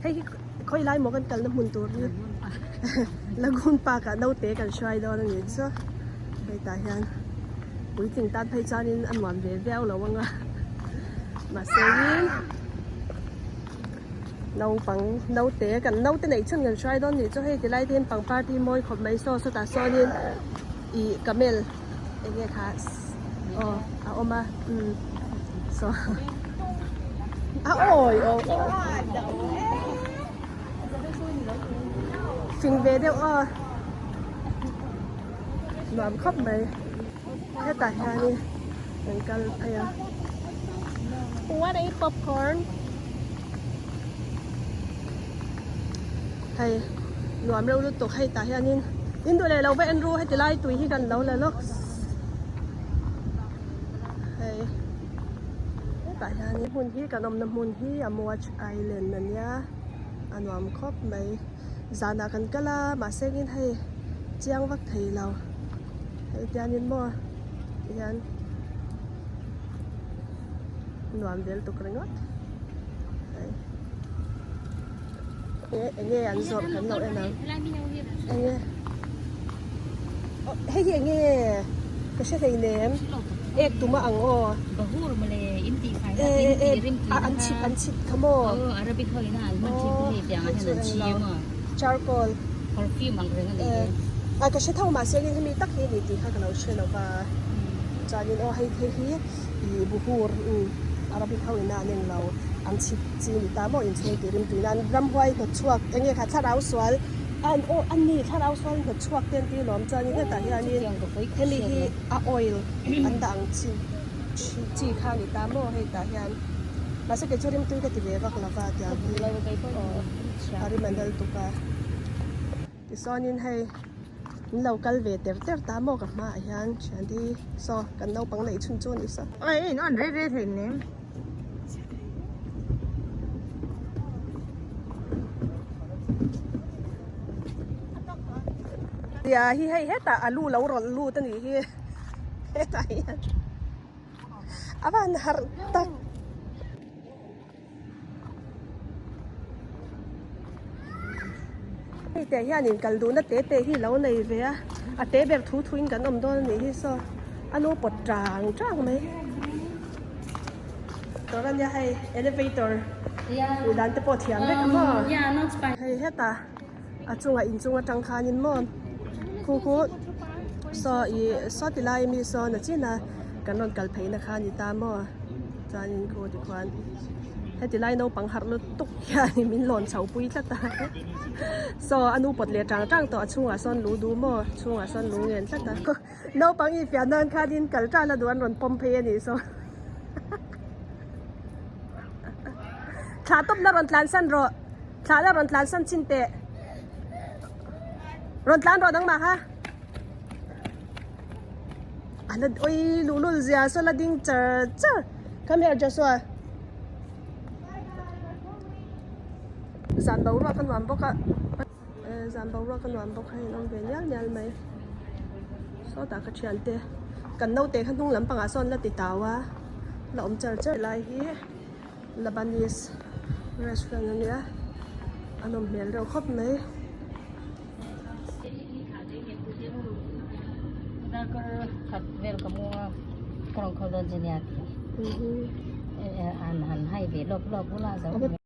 ให้ค่อยไล่หมอกันกันน้ำมันตัวนี้แล้วคุณปากะน้าเตะกันช่วยดอนนี่ซะไปตายยันปุ๋ยถึงตัดให้จานินอันหวานเวลแล้ววังอ่ะมาเสียงน้าปังน้าเตะกันน้าเตะไหนช่างกันช่วยดอนนี่จะให้ที่ไล่เทียนปังปาร์ตี้มวยขอบไม่ซ้อสุดตาซ้อนินอีกาเมลเองเนี่ยค่ะอ๋อเอามาซ้อโอ้ยฟิงเวเดียวหนวมครบไหมแค่แต่แค่นี้เหมือนกันพยาว่าได้ป๊อปคอร์นให้หนวมเราดูตกให้แต่แค่นี้อินดูเลยเราไปอันรู้ให้จะไล่ตุยที่กันเราเลยลูกให้แต่แค่นี้หุ่นที่กับนมน้ำหุ่นที่Amwajไอแลนด์นั่นเนี่ยอันหนวมครบไหมจานากันก็ละมาเซ็กินให้เจียงวักไทยเราให้เดียนินมั่วยันหนวมเดลตุกเรงวัดเงี้ยอันสอบขันเราเองนะเงี้ยให้เงี้ยก็ใช่ให้เนมตุมาอังBahur Malay inti file rimอันชิดขโมยArabic hoy na man chip ni yang an chiema charcoal perfume ang ring ali ก็ใช้เท่ามาเสียงที่มีตักนี่ดีค่ะกับเราเชื่อเราว่าจานินให้อีบุฮูร์อาราบิกเขาอินาเนี่ยเราอันชิดจีนตามออินเทอร์ริมตุนั้นรำไว้กับช่วงอย่างเงี้ยค่ะถ้าเราสวนอันนี้ถ้าเราสวนกับช่วงเต็มที่หลอมจานินแต่ที่อันนี้เฮลิที่ออยล์อันดังจีข้างนี่ตามอให้แต่ยันมาสักเจริมตุยกับที่เรียกว่าลาวาที่อันนี้อาริมันเดลตุกะที่สอนินให้เรากัลเวเตอร์ตามอกับมาอย่างฉันที่สอกันเราปังไหนชุนจุนอีสักเอ้ยนอนเร่ๆถึงเนี่ยอย่าให้เฮตาอาลูเรารอลูตั้งนี้เฮตาอาวันฮาร์ตักแต่ที่อันนี้กันดูนะเตะที่เราในเวียเตะแบบทุยกันอมโดนนี่ที่ซออันนู้ปวดจางไหมตอนนั้นจะให้ elevator อยู่ด้านตะปวดเทียมได้กันมั้งให้เฮตาจุงอินจุงจังคานินมั้งคู่ซอติไลมีซอนะจีน่ะกันนอนกัลเพย์นะคะนี่ตามมั้งจานินกูดีกว่าให้ติไลน้องปังหักลุตุกยานี่มินหล่นเสาปุยสักตาซออนุปดเลียจังต่อช่วงซ้อนรู้ดูมั้งช่วงซ้อนรู้เงินสักตาน้องปังอีเฟียนนอนคาดินกัลจ้าละดวนหล่นปมเพย์นี่ซอชาตบน่ารอนทลานสันรอชาละรอนทลานสันชินเตะรอนทลานรอดังมาฮะอันนั้นโอ้ยลูเซียสละดิ้งเจอcome here Joshua Zan bầu ra con hoàn bốc ạ Zan bầu ra con hoàn bốc hay nó về nhal mày Số ta cái chuyện tê Cần nâu tê khăn tung lắm bằng á son là tì tàu á Là ông chờ lại hi Lebanese restaurant này á Anh ông mèo rau khóc mấy Đã có thật về cả mua Còn không đơn chân nhạc Anh hay về lộp lộp là giống